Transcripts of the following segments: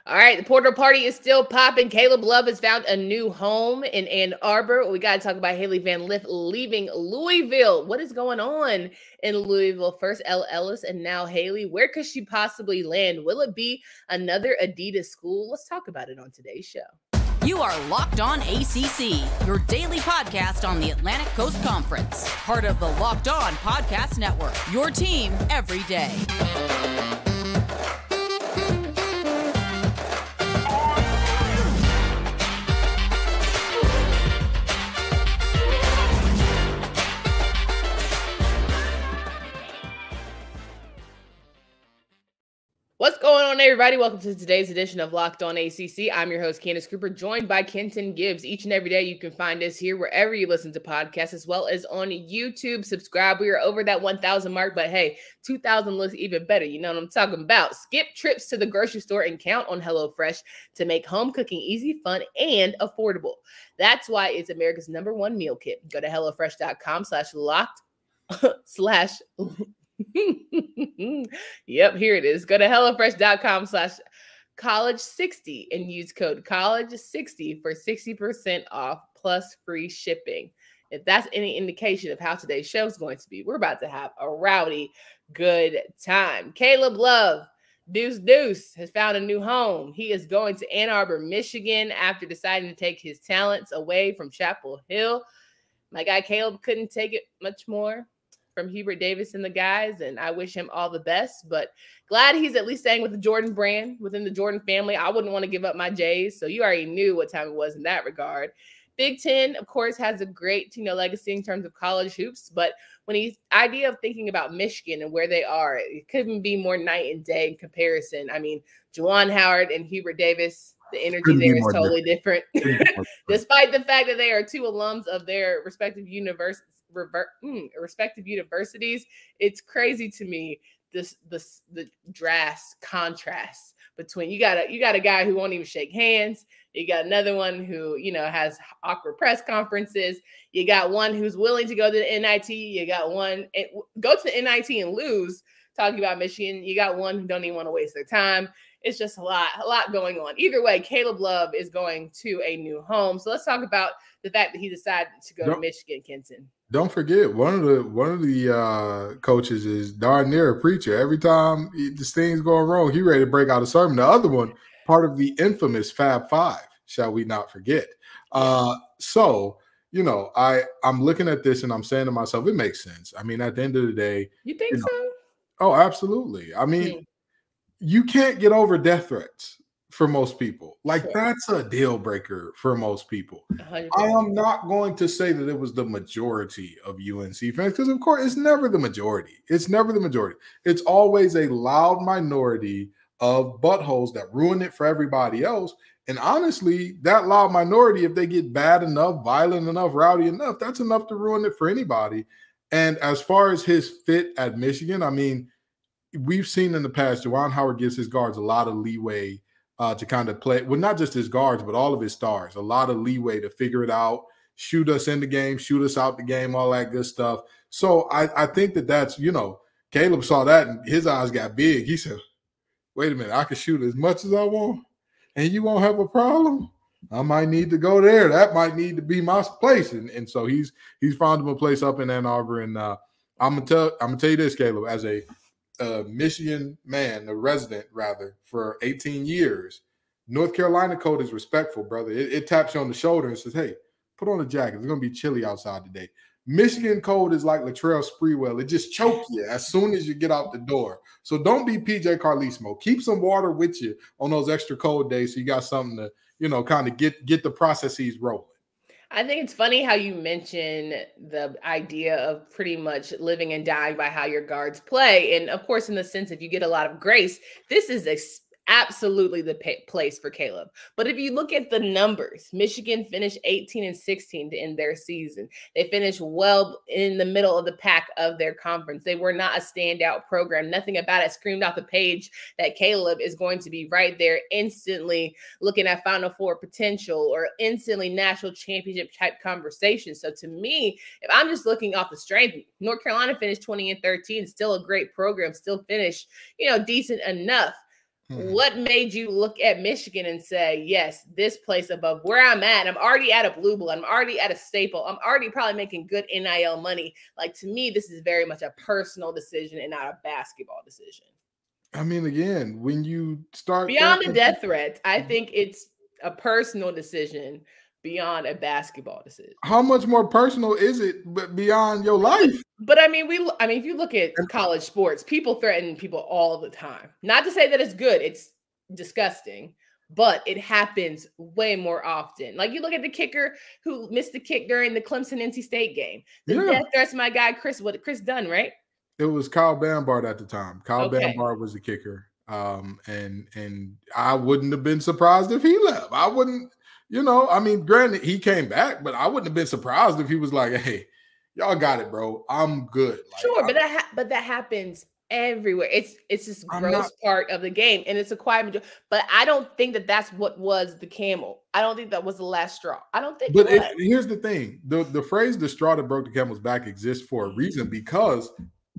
All right, the Portal Party is still popping. Caleb Love has found a new home in Ann Arbor. We got to talk about Hailey Van Lith leaving Louisville. What is going on in Louisville? First Ellis and now Hailey. Where could she possibly land? Will it be another Adidas school? Let's talk about it on today's show. You are Locked On ACC, your daily podcast on the Atlantic Coast Conference. Part of the Locked On Podcast Network, your team every day. What's going on, everybody? Welcome to today's edition of Locked On ACC. I'm your host, Candace Cooper, joined by Kenton Gibbs. Each and every day, you can find us here wherever you listen to podcasts, as well as on YouTube. Subscribe. We are over that 1,000 mark, but hey, 2,000 looks even better. You know what I'm talking about. Skip trips to the grocery store and count on HelloFresh to make home cooking easy, fun, and affordable. That's why it's America's #1 meal kit. Go to HelloFresh.com/locked/ Yep, here it is. Go to HelloFresh.com/college60 and use code college60 for 60% off plus free shipping. If that's any indication of how today's show is going to be, we're about to have a rowdy good time. Caleb Love, Deuce, has found a new home. He is going to Ann Arbor, Michigan after deciding to take his talents away from Chapel Hill. My guy Caleb couldn't take it much more from Hubert Davis and the guys, and I wish him all the best, but glad he's at least staying with the Jordan brand, within the Jordan family. I wouldn't want to give up my J's, so you already knew what time it was in that regard. Big Ten, of course, has a great, legacy in terms of college hoops, but when he's idea of thinking about Michigan and where they are, it couldn't be more night and day in comparison. I mean, Juwan Howard and Hubert Davis, the energy there is totally different. Despite the fact that they are two alums of their respective universities, it's crazy to me the drastic contrast between you got a guy who won't even shake hands, you got another one who has awkward press conferences, you got one who's willing to go to the NIT, you got one go to the NIT and lose, talking about Michigan, you got one who don't even want to waste their time. It's just a lot going on. Either way, Caleb Love is going to a new home. So let's talk about the fact that he decided to go to Michigan, Kenton. Don't forget, one of the coaches is darn near a preacher. Every time this thing's going wrong, he ready to break out a sermon. The other one, part of the infamous Fab Five, shall we not forget. So, I'm looking at this and I'm saying to myself, it makes sense. I mean, at the end of the day. You think so? Oh, absolutely. I mean, you can't get over death threats for most people. That's a deal breaker for most people. 100%. I am not going to say that it was the majority of UNC fans, because of course it's never the majority. It's never the majority. It's always a loud minority of buttholes that ruin it for everybody else. And honestly, that loud minority, if they get bad enough, violent enough, rowdy enough, that's enough to ruin it for anybody. And as far as his fit at Michigan, I mean, we've seen in the past, Juwan Howard gives his guards a lot of leeway to kind of play, well, not just his guards, but all of his stars, a lot of leeway to figure it out, shoot us in the game, shoot us out the game, all that good stuff. So I think that's, Caleb saw that and his eyes got big. He said, wait a minute, I can shoot as much as I want and you won't have a problem? I might need to go there. That might need to be my place. And so he's found him a place up in Ann Arbor. And I'm gonna tell you this, Caleb, as a Michigan man, a resident rather, for 18 years, North Carolina code is respectful, brother. It taps you on the shoulder and says, hey, put on a jacket. It's going to be chilly outside today. Michigan code is like Latrell Sprewell. It just chokes you as soon as you get out the door. So don't be PJ Carlesimo. Keep some water with you on those extra cold days so you got something to, kind of get the processes rolling. I think it's funny how you mention the idea of pretty much living and dying by how your guards play. And of course, in the sense, if you get a lot of grace, this is absolutely the place for Caleb. But if you look at the numbers, Michigan finished 18-16 to end their season. They finished well in the middle of the pack of their conference. They were not a standout program. Nothing about it screamed off the page that Caleb is going to be right there instantly looking at Final Four potential or instantly national championship type conversation. So to me, if I'm just looking off the strength, North Carolina finished 20-13, still a great program, still finished, decent enough. What made you look at Michigan and say, yes, this place above where I'm at, I'm already at a Blue Blood, I'm already at a staple, I'm already probably making good NIL money. Like, to me, this is very much a personal decision and not a basketball decision. I mean, again, when you start beyond the death threats, I think it's a personal decision beyond a basketball decision. How much more personal is it beyond your life? But I mean, if you look at college sports, people threaten people all the time. Not to say that it's good, it's disgusting, but it happens way more often. Like, you look at the kicker who missed the kick during the Clemson NC State game. The death threats, my guy Chris Dunn, right? It was Kyle Bambard at the time. Kyle Bambard was the kicker. And I wouldn't have been surprised if he left. I wouldn't, I mean, granted, he came back, but I wouldn't have been surprised if he was like, hey, y'all got it, bro. I'm good. Like, sure, but that happens everywhere. It's this gross part of the game, and it's a quiet majority. But I don't think that that's what was the camel. I don't think that was the last straw. I don't think. But here's the thing: the phrase "the straw that broke the camel's back" exists for a reason, because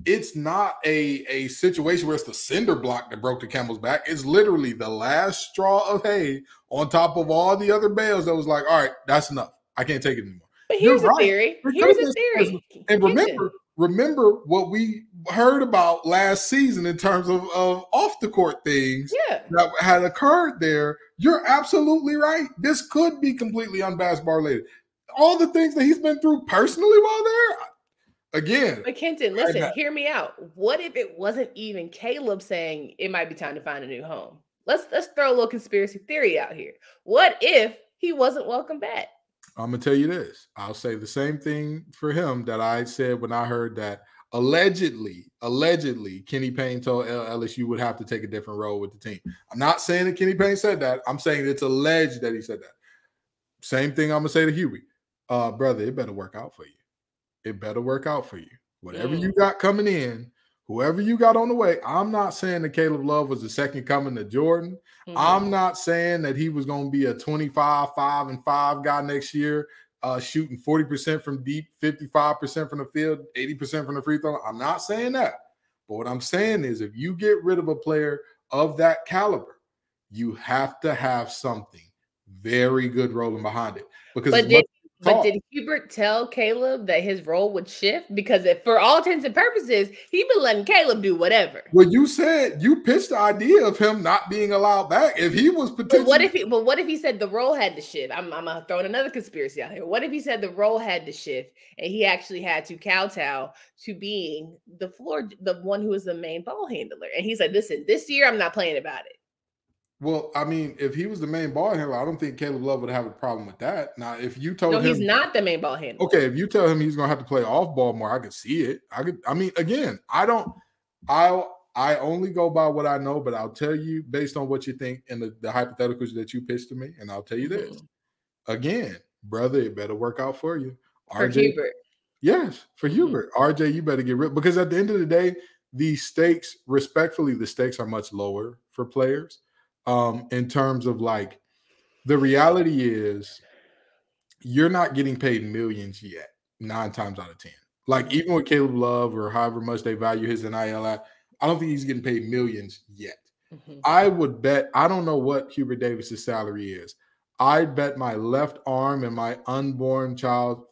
it's not a situation where it's the cinder block that broke the camel's back. It's literally the last straw of hay on top of all the other bales that was like, all right, that's enough. I can't take it anymore. But here's a theory. And remember what we heard about last season in terms of off the court things that had occurred there. You're absolutely right. This could be completely unbasketball related. All the things that he's been through personally while there. Again, but Kenton, listen, hear me out. What if it wasn't even Caleb saying it might be time to find a new home? Let's throw a little conspiracy theory out here. What if he wasn't welcome back? I'm gonna tell you this. I'll say the same thing for him that I said when I heard that allegedly, Kenny Payne told LSU would have to take a different role with the team. I'm not saying that Kenny Payne said that. I'm saying it's alleged that he said that. Same thing I'm gonna say to Huey. Brother, it better work out for you. It better work out for you. Whatever you got coming in, whoever you got on the way. I'm not saying that Caleb Love was the second coming to Jordan. I'm not saying that he was going to be a 25, 5, and 5 guy next year, shooting 40% from deep, 55% from the field, 80% from the free throw. I'm not saying that. But what I'm saying is, if you get rid of a player of that caliber, you have to have something very good rolling behind it. Because But did Hubert tell Caleb that his role would shift? Because for all intents and purposes, he's been letting Caleb do whatever. Well, you said you pitched the idea of him not being allowed back. If he was potentially, what if he said the role had to shift? I'm throwing another conspiracy out here. What if he said the role had to shift and he actually had to kowtow to being the one who was the main ball handler? And he's like, listen, this year I'm not playing about it. Well, I mean, if he was the main ball handler, I don't think Caleb Love would have a problem with that. Now, if you told him he's not the main ball handler. Okay, if you tell him he's going to have to play off ball more, I could see it. I mean, again, I only go by what I know, but I'll tell you based on what you think and the hypotheticals that you pitched to me, and I'll tell you this. Again, brother, it better work out for you. For Hubert. Yes, for Hubert. RJ, you better get rid, because at the end of the day, the stakes are much lower for players. In terms of, like, the reality is you're not getting paid millions yet, 9 times out of 10. Like, even with Caleb Love or however much they value his NIL at, I don't think he's getting paid millions yet. I would bet, I don't know what Hubert Davis's salary is. I'd bet my left arm and my unborn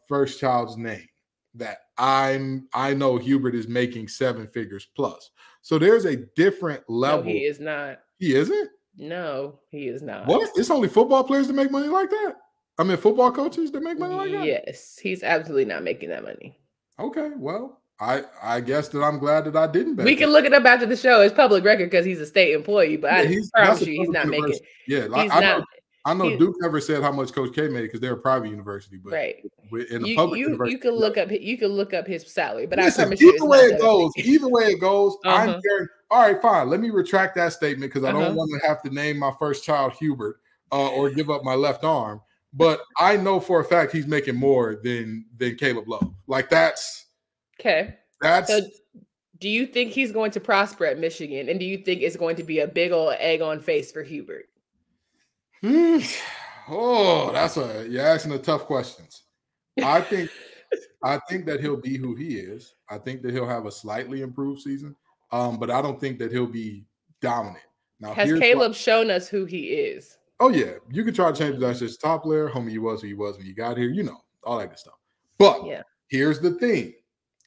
first child's name that I know Hubert is making 7 figures plus. So there's a different level. No, he is not. He isn't? No, he is not. What? It's only football players that make money like that? I mean, football coaches that make money like that? Yes, he's absolutely not making that money. Okay, well, I guess that I'm glad that I didn't bet. We can look it up after the show. It's public record because he's a state employee, but I promise you he's not making. Yeah, like, I know Duke never said how much Coach K made because they're a private university, but in a public university, you can look up his salary. But listen, I promise you, either way it goes, I'm very all right. Fine, let me retract that statement because I don't want to have to name my first child Hubert or give up my left arm. But I know for a fact he's making more than Caleb Love. Like, that's okay. So do you think he's going to prosper at Michigan, and do you think it's going to be a big old egg on face for Hubert? Oh, you're asking the tough questions. I think that he'll be who he is. I think that he'll have a slightly improved season, but I don't think that he'll be dominant. Now, has Caleb shown us who he is? Oh, yeah. You can try to change that shit. Top player, homie, you was who you was when you got here. You know, all that good stuff. But here's the thing.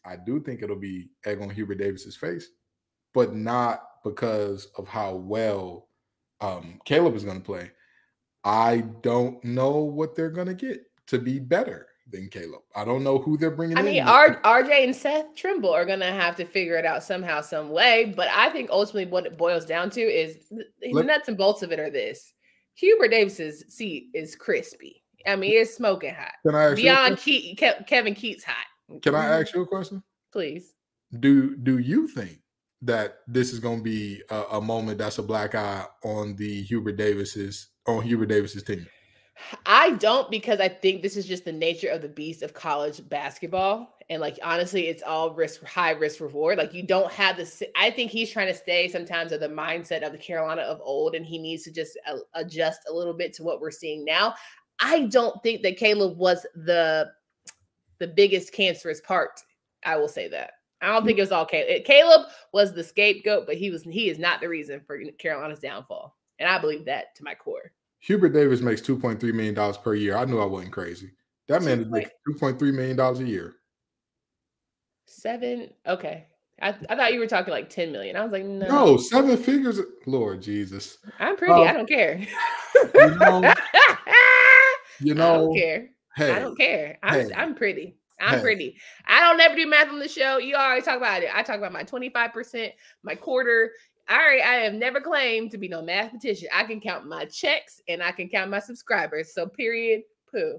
I do think it'll be egg on Hubert Davis's face, but not because of how well Caleb is going to play. I don't know what they're going to get to be better than Caleb. I don't know who they're bringing in. I mean, RJ and Seth Trimble are going to have to figure it out somehow, some way. But I think ultimately what it boils down to is the nuts and bolts of it are this. Hubert Davis's seat is crispy. I mean, it's smoking hot. Can I ask Beyond Kevin Keats hot. Can I ask you a question? Please. Do you think that this is going to be a moment that's a black eye on Hubert Davis's team? I don't, because I think this is just the nature of the beast of college basketball. And like, honestly, it's all high risk reward. Like, you don't have this. I think he's trying to stay sometimes of the mindset of the Carolina of old, and he needs to just adjust a little bit to what we're seeing now. I don't think that Caleb was the biggest cancerous part. I will say that. I don't think it was all Caleb. Caleb was the scapegoat, but he is not the reason for Carolina's downfall. And I believe that to my core. Hubert Davis makes $2.3 million per year. I knew I wasn't crazy. That man is making $2.3 million a year. 7? Okay. I thought you were talking like 10 million. I was like, no. No, 7 figures. Lord Jesus. I'm pretty. I don't care. You know, I don't care. Hey, I don't care. I'm pretty. I'm pretty. I don't ever do math on the show. You already talk about it. I talk about my 25%, my quarter. I have never claimed to be no mathematician. I can count my checks and I can count my subscribers. So period, poo.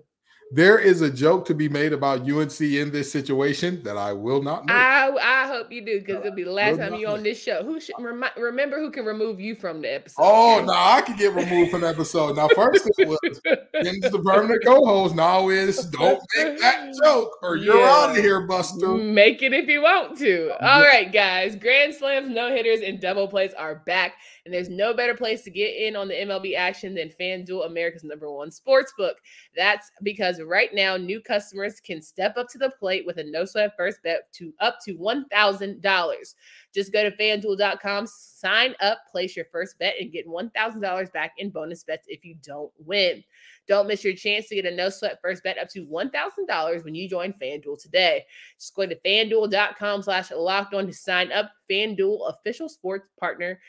There is a joke to be made about UNC in this situation that I will not make. I hope you do, because it'll be the last time you're on this show. Who should remember who can remove you from the episode? Oh, no, I can get removed from the episode. Now, first it was the permanent co-host. Now is don't make that joke or you're out of here, Buster. Make it if you want to. All right, guys. Grand slams, no-hitters, and double plays are back. And there's no better place to get in on the MLB action than FanDuel, America's #1 sportsbook. That's because right now, new customers can step up to the plate with a no-sweat first bet to up to $1,000. Just go to FanDuel.com, sign up, place your first bet, and get $1,000 back in bonus bets if you don't win. Don't miss your chance to get a no-sweat first bet up to $1,000 when you join FanDuel today. Just go to FanDuel.com/lockedon to sign up. FanDuel, official sports partner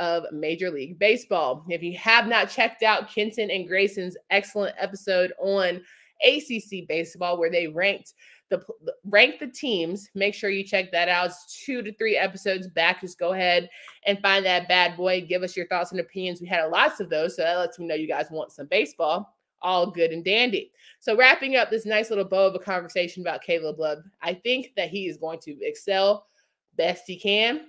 of Major League Baseball. If you have not checked out Kenton and Grayson's excellent episode on ACC baseball, where they ranked the teams, make sure you check that out. It's 2 to 3 episodes back. Just go ahead and find that bad boy. Give us your thoughts and opinions. We had lots of those, so that lets me know you guys want some baseball. All good and dandy. So wrapping up this nice little bow of a conversation about Caleb Love, I think that he is going to excel best he can.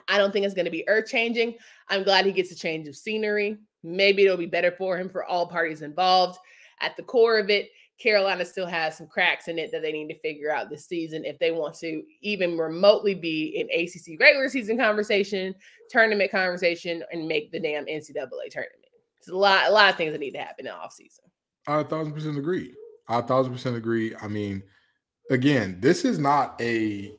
I don't think it's going to be earth-changing. I'm glad he gets a change of scenery. Maybe it'll be better for him for all parties involved. At the core of it, Carolina still has some cracks in it that they need to figure out this season if they want to even remotely be in ACC regular season conversation, tournament conversation, and make the damn NCAA tournament. It's a lot of things that need to happen in the offseason. I 1,000% agree. I 1,000% agree. I mean, again, this is not a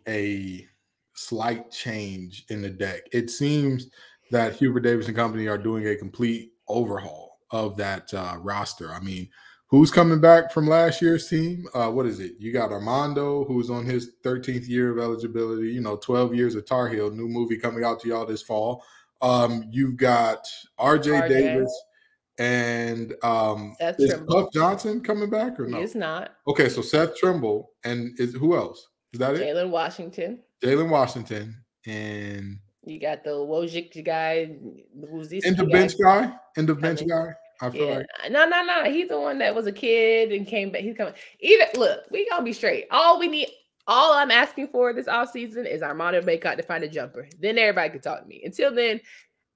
slight change in the deck. It seems that Hubert Davis and company are doing a complete overhaul of that roster. I mean, who's coming back from last year's team? What is it? You got Armando, who's on his 13th year of eligibility, 12 years of Tar Heel, new movie coming out to y'all this fall. You've got RJ Davis and is Puff Johnson coming back or no? He's not. Okay, so Seth Trimble and who else? Is that it? Jalen Washington, and you got the Wojcik guy. Who's this? And the bench guy. I feel like no. He's the one that was a kid and came back. He's coming. Look, we gonna be straight. All I'm asking for this offseason is Armando Bacot to find a jumper. Then everybody can talk to me. Until then,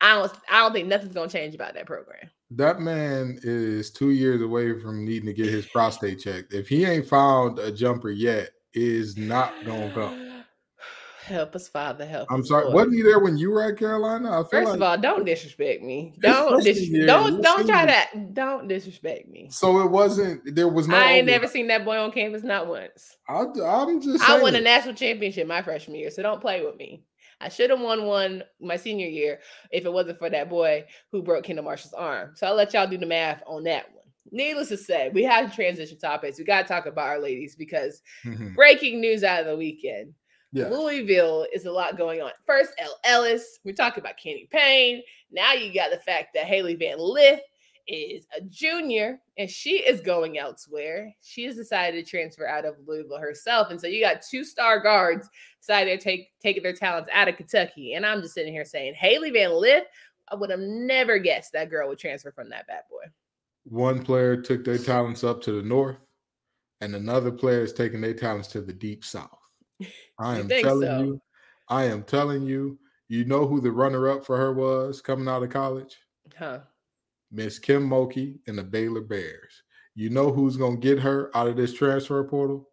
I don't think nothing's gonna change about that program. That man is 2 years away from needing to get his prostate checked. If he ain't found a jumper yet, is not gonna come. Help us, Father. Help us. I'm sorry. Lord. Wasn't he there when you were at Carolina? First of all, don't disrespect me. Don't disrespect me. So it wasn't. There was no. I ain't never seen that boy on campus, not once. I'm just. I won a national championship my freshman year, so don't play with me. I should have won one my senior year if it wasn't for that boy who broke Kendall Marshall's arm. So I'll let y'all do the math on that one. Needless to say, we have transition topics. We got to talk about our ladies because breaking news out of the weekend. Yeah. Louisville is a lot going on. First, Ellis. We're talking about Kenny Payne. Now you got the fact that Hailey Van Lith is a junior and she is going elsewhere. She has decided to transfer out of Louisville herself. And so you got 2 star guards decided to taking their talents out of Kentucky. And I'm just sitting here saying, Hailey Van Lith, I would have never guessed that girl would transfer from that bad boy. One player took their talents up to the north, and another player is taking their talents to the deep south. I am telling you, you know who the runner-up for her was coming out of college? Huh. Miss Kim Mulkey and the Baylor Bears. You know who's going to get her out of this transfer portal?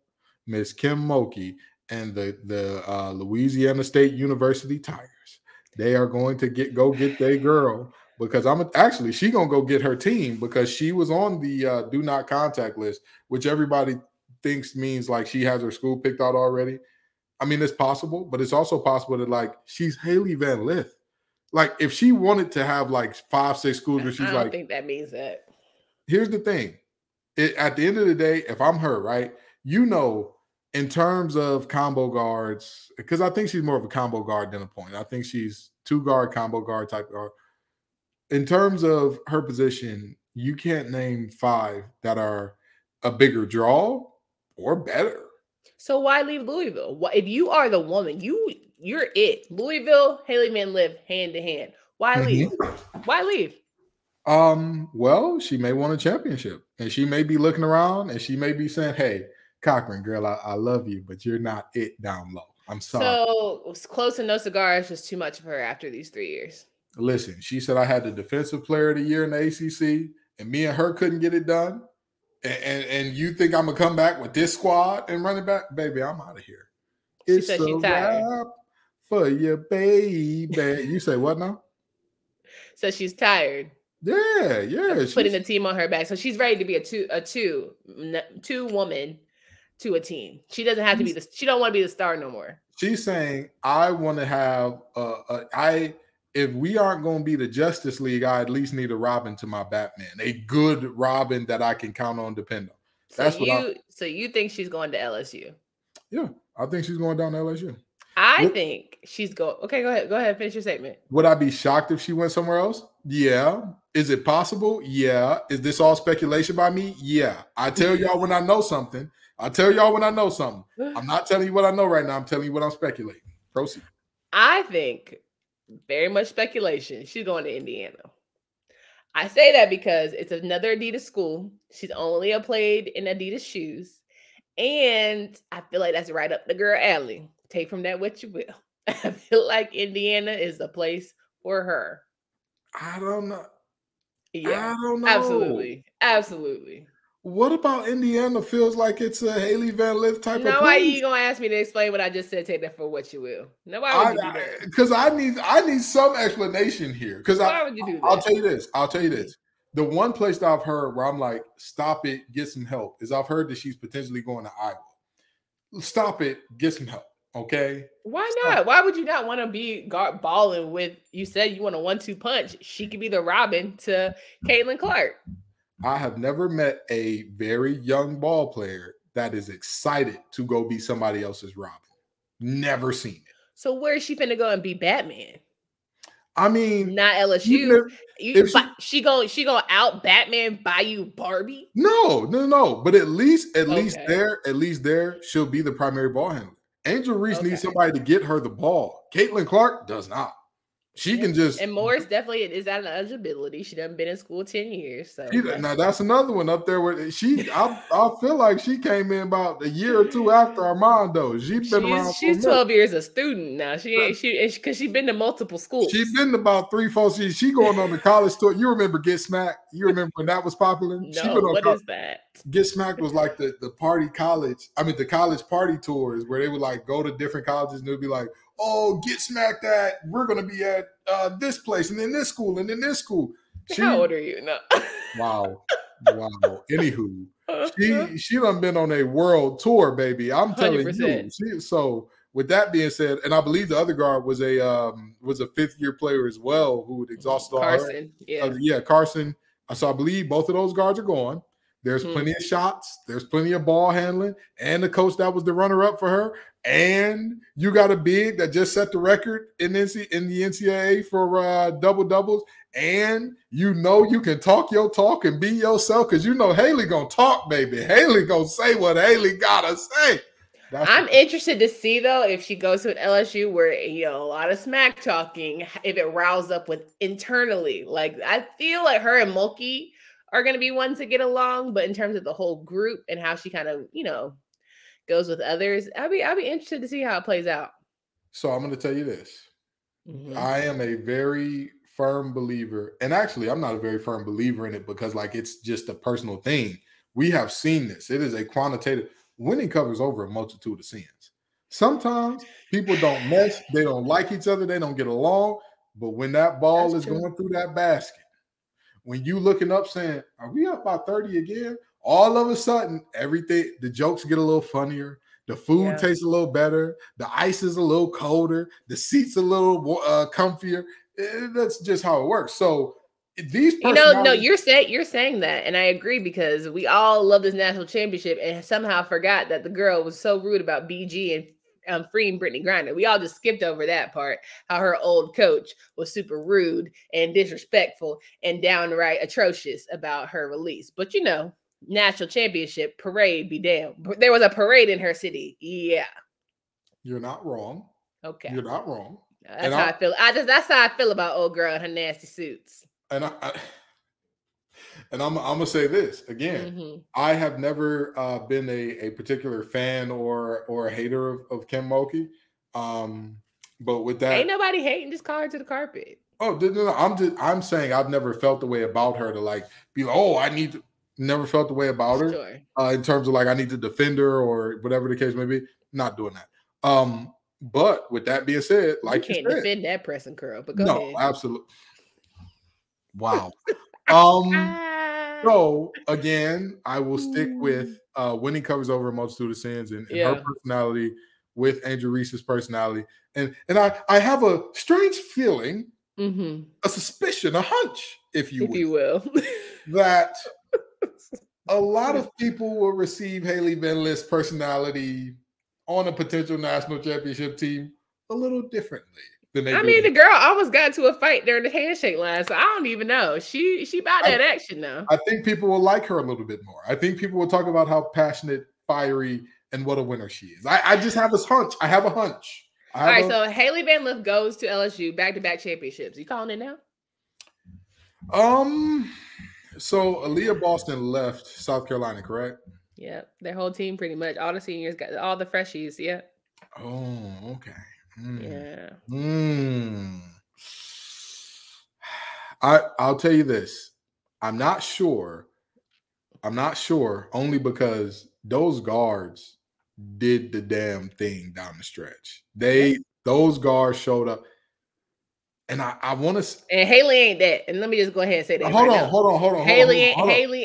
Miss Kim Mulkey and the Louisiana State University Tigers. They are going to go get their girl because she going to go get her team because she was on the do not contact list, which everybody thinks means like she has her school picked out already. I mean, it's possible, but it's also possible that like she's Hailey Van Lith. Like, if she wanted to have like 5-6 schools where she's I don't think that means that. Here's the thing. At the end of the day, if I'm her, right, you know, in terms of combo guards, because I think she's more of a combo guard than a point. I think she's 2-guard, combo guard type guard. In terms of her position, you can't name 5 that are a bigger draw or better. So why leave Louisville? If you are the woman, you're it. Louisville, Hailey Van Lith, hand to hand. Why leave? Why leave? Well, she may want a championship, and she may be looking around, and she may be saying, "Hey, Cochran, girl, I love you, but you're not it down low. I'm sorry." So close and no cigar is just too much of her after these 3 years. Listen, she said I had the defensive player of the year in the ACC, and me and her couldn't get it done. And you think I'm gonna come back with this squad and run it back, baby? I'm out of here. She said she's tired. For your baby. You say what now? So she's tired. Yeah. Putting the team on her back. So she's ready to be a two woman to a team. She doesn't have to be she don't want to be the star no more. She's saying, I want to have if we aren't going to be the Justice League, I at least need a Robin to my Batman. A good Robin that I can count on, depend on. So you think she's going to LSU? Yeah, I think she's going down to LSU. I think she's going. Okay, go ahead. Finish your statement. Would I be shocked if she went somewhere else? Yeah. Is it possible? Yeah. Is this all speculation by me? Yeah. I tell y'all when I know something. I'm not telling you what I know right now. I'm telling you what I'm speculating. Proceed. I think very much speculation. She's going to Indiana. I say that because it's another Adidas school. She's only played in Adidas shoes. And I feel like that's right up the girl alley. Take from that what you will. I feel like Indiana is the place for her. I don't know. Yeah, I don't know. Absolutely. What about Indiana feels like it's a Hailey Van Lith type of place? Now, why are you going to ask me to explain what I just said? Take that for what you will. Now, why would you do that? Because I need some explanation here. Why would you do that? I'll tell you this. The one place that I've heard where I'm like, stop it, get some help, is I've heard that she's potentially going to Iowa. Stop it, get some help. Okay. Why not? Why would you not want to be balling with? You said you want a 1-2 punch. She could be the Robin to Caitlin Clark. I have never met a very young ball player that is excited to go be somebody else's Robin. Never seen it. So where is she finna go and be Batman? I mean, not LSU. She gonna out Batman by you, Barbie? No. But at least there, she'll be the primary ball handler. Angel Reese needs somebody to get her the ball. Caitlin Clark does not. She can just. And Morris definitely is out of eligibility. She done been in school 10 years. So now that's another one up there where I feel like she came in about a year or two after Armando. She's around. She's 12 years a student now. Because she's been to multiple schools. She's been to about 3-4 seasons. She going on the college tour. You remember Get Smacked? You remember when that was popular? No, what is that? Get Smacked was like the the college party tours where they would like go to different colleges and it would be like, oh, Get Smacked at, we're going to be at this place and then this school and then this school. How old are you? No. Wow. Anywho, she done been on a world tour, baby. I'm telling 100%. You. with that being said, and I believe the other guard was a 5th-year player as well who had exhausted all Carson. her. Carson. So I believe both of those guards are gone. There's plenty of shots. There's plenty of ball handling. And the coach that was the runner-up for her. And you got a big that just set the record in the NCAA for double-doubles. And you can talk your talk and be yourself because Hailey going to talk, baby. Hailey going to say what Hailey got to say. I'm interested to see, though, if she goes to an LSU where, a lot of smack talking, if it riles up with internally. Like, I feel like her and Mulkey are going to be ones to get along, but in terms of the whole group and how she kind of, goes with others, I'll be interested to see how it plays out. So I'm going to tell you this. I am a very firm believer, and actually I'm not a very firm believer in it because it's just a personal thing. We have seen this. It is a quantitative. Winning covers over a multitude of sins. Sometimes people don't mesh. They don't like each other. They don't get along. But when that ball is going through that basket, when you looking up saying, are we up by 30 again? All of a sudden, the jokes get a little funnier. The food tastes a little better. The ice is a little colder. The seats a little comfier. That's just how it works. So these you're saying that, and I agree because we all love this national championship and somehow forgot that the girl was so rude about BG and freeing Brittany Griner. We all just skipped over that part, how her old coach was super rude and disrespectful and downright atrocious about her release. But national championship parade be damned. There was a parade in her city. Yeah. You're not wrong. Okay. You're not wrong. That's how I feel. That's how I feel about old girl and her nasty suits. And I'm gonna say this again. I have never been a particular fan or a hater of Kim Mulkey. But with that, ain't nobody hating. Just call her to the carpet. Oh no! I'm saying I've never felt the way about her to be like, oh, I need to. Never felt the way about her in terms of I need to defend her or whatever the case may be. Not doing that. But with that being said, you can't defend that pressing curl. But go ahead. No, absolutely. Wow. So again, I will stick with winning covers over a multitude of sins and her personality with Angel Reese's personality. And I have a strange feeling, a suspicion, a hunch, if you will, that a lot of people will receive Hailey Van Lith's personality on a potential national championship team a little differently than they do. The girl almost got into a fight during the handshake line, so I don't even know. She about that action now. I think people will like her a little bit more. I think people will talk about how passionate, fiery, and what a winner she is. I just have this hunch. I have a hunch. All right, so Hailey Van Lith goes to LSU, back-to-back championships. You calling it now? So Aaliyah Boston left South Carolina, correct? Yeah, their whole team pretty much. All the seniors got all the freshies. Yeah. Oh, okay. Yeah. I'll tell you this. I'm not sure only because those guards did the damn thing down the stretch. Those guards showed up. And I want to. And Hailey ain't that. And let me just go ahead and say that. Hold on. Hailey ain't.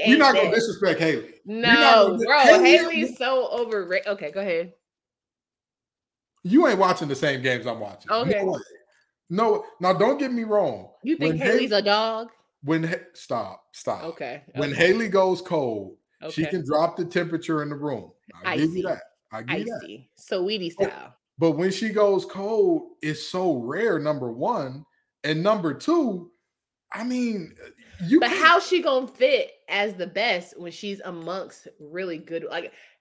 You're not gonna disrespect Hailey. No, bro. Hailey's so overrated. Okay, go ahead. You ain't watching the same games I'm watching. Okay. No. Now don't get me wrong. You think Hailey's a dog? Stop. Okay. When Hailey goes cold, she can drop the temperature in the room. I give you that. I give you that. Sweetie style. But when she goes cold, it's so rare, number one. And number two, how she gonna fit as the best when she's amongst really good?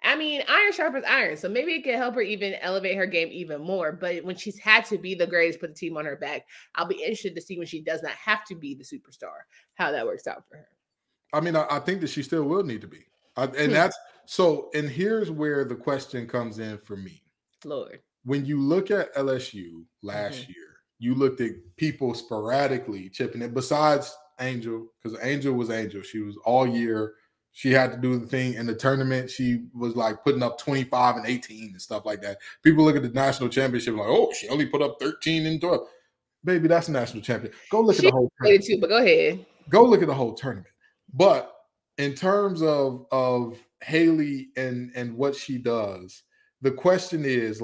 Iron sharpens iron, so maybe it can help her even elevate her game even more. But when she's had to be the greatest, put the team on her back, I'll be interested to see when she does not have to be the superstar, how that works out for her. I think that she still will need to be, and here's where the question comes in for me. Lord, when you look at LSU last year. You looked at people sporadically chipping in besides Angel, because Angel was Angel. She was all year. She had to do the thing in the tournament. She was putting up 25 and 18 and stuff like that. People look at the national championship like, oh, she only put up 13 and 12. Baby, that's a national champion. Go look at the whole tournament. Too, but go ahead. Go look at the whole tournament. But in terms of Hailey and what she does, the question is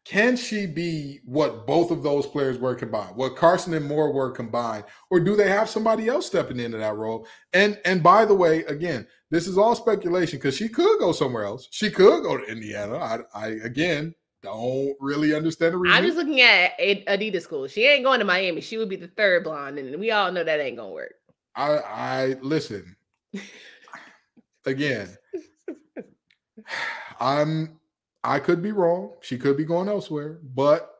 can she be what both of those players were combined, what Carson and Moore were combined, or do they have somebody else stepping into that role? And by the way, again, this is all speculation because she could go somewhere else. She could go to Indiana. I again don't really understand the reason. I'm just looking at Adidas school. She ain't going to Miami. She would be the third blonde, and we all know that ain't gonna work. I listen. Again, I could be wrong. She could be going elsewhere, but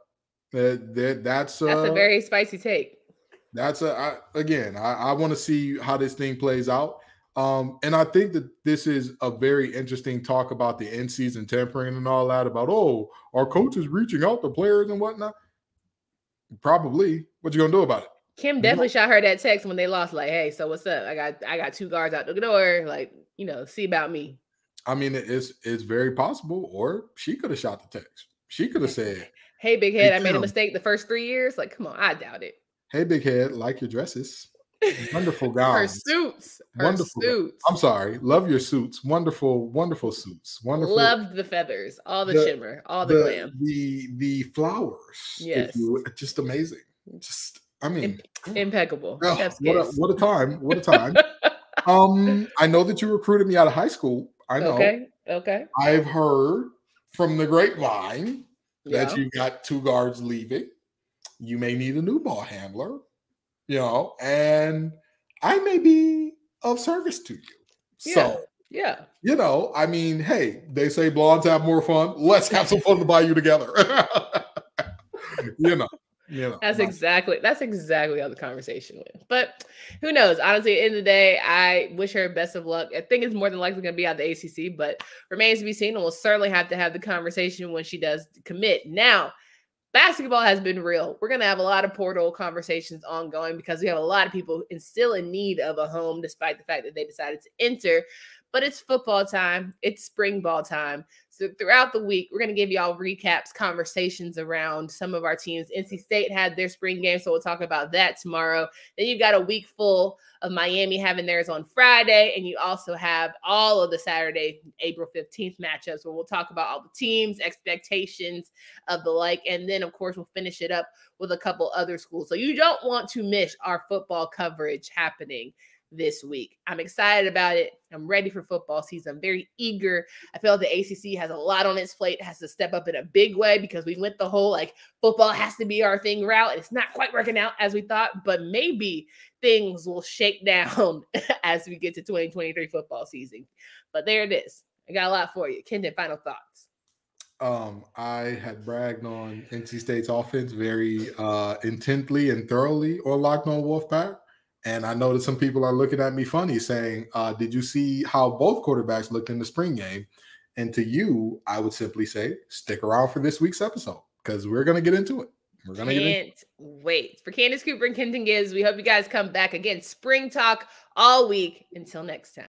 that's a very spicy take. I want to see how this thing plays out. And I think that this is a very interesting talk about the in-season tampering and all that about, our coach is reaching out to players and whatnot. Probably. What you gonna do about it? Kim definitely shot her that text when they lost. Like, hey, so what's up? I got 2 guards out the door. Like, see about me. I mean, it's very possible. Or she could have shot the text. She could have said, "Hey, big head, I made a mistake the first 3 years." Like, come on, I doubt it. Hey, big head, like your dresses. Wonderful gowns. Her suits. Wonderful suits. I'm sorry. Love your suits. Wonderful, wonderful suits. Wonderful. Loved the feathers, all the shimmer, all the glam. The flowers. Yes. Just amazing. Just, I mean. Impeccable. Oh, what a time. What a time. I know that you recruited me out of high school. I know. Okay. I've heard from the grapevine that you got 2 guards leaving. You may need a new ball handler. And I may be of service to you. So, I mean, hey, they say blondes have more fun. Let's have some fun to buy you together. That's exactly how the conversation went. But who knows? Honestly, at the end of the day, I wish her best of luck. I think it's more than likely going to be out the ACC, but remains to be seen. And we'll certainly have to have the conversation when she does commit. Now, basketball has been real. We're going to have a lot of portal conversations ongoing because we have a lot of people still in need of a home, despite the fact that they decided to enter. But it's football time. It's spring ball time. So throughout the week, we're going to give y'all recaps, conversations around some of our teams. NC State had their spring game, so we'll talk about that tomorrow. Then you've got a week full of Miami having theirs on Friday, and you also have all of the Saturday, April 15th matchups where we'll talk about all the teams, expectations of the like, and then, of course, we'll finish it up with a couple other schools. So you don't want to miss our football coverage happening this week. I'm excited about it. I'm ready for football season. I'm very eager. I feel like the ACC has a lot on its plate. It has to step up in a big way because we went the whole football has to be our thing route. And it's not quite working out as we thought, but maybe things will shake down as we get to 2023 football season. But there it is. I got a lot for you. Kendon, final thoughts. I had bragged on NC State's offense very intently and thoroughly on Locked On Wolfpack. And I know that some people are looking at me funny saying, did you see how both quarterbacks looked in the spring game? And to you, I would simply say, stick around for this week's episode because we're going to get into it. Can't wait. For Candace Cooper and Kenton Gibbs, we hope you guys come back again. Spring talk all week. Until next time.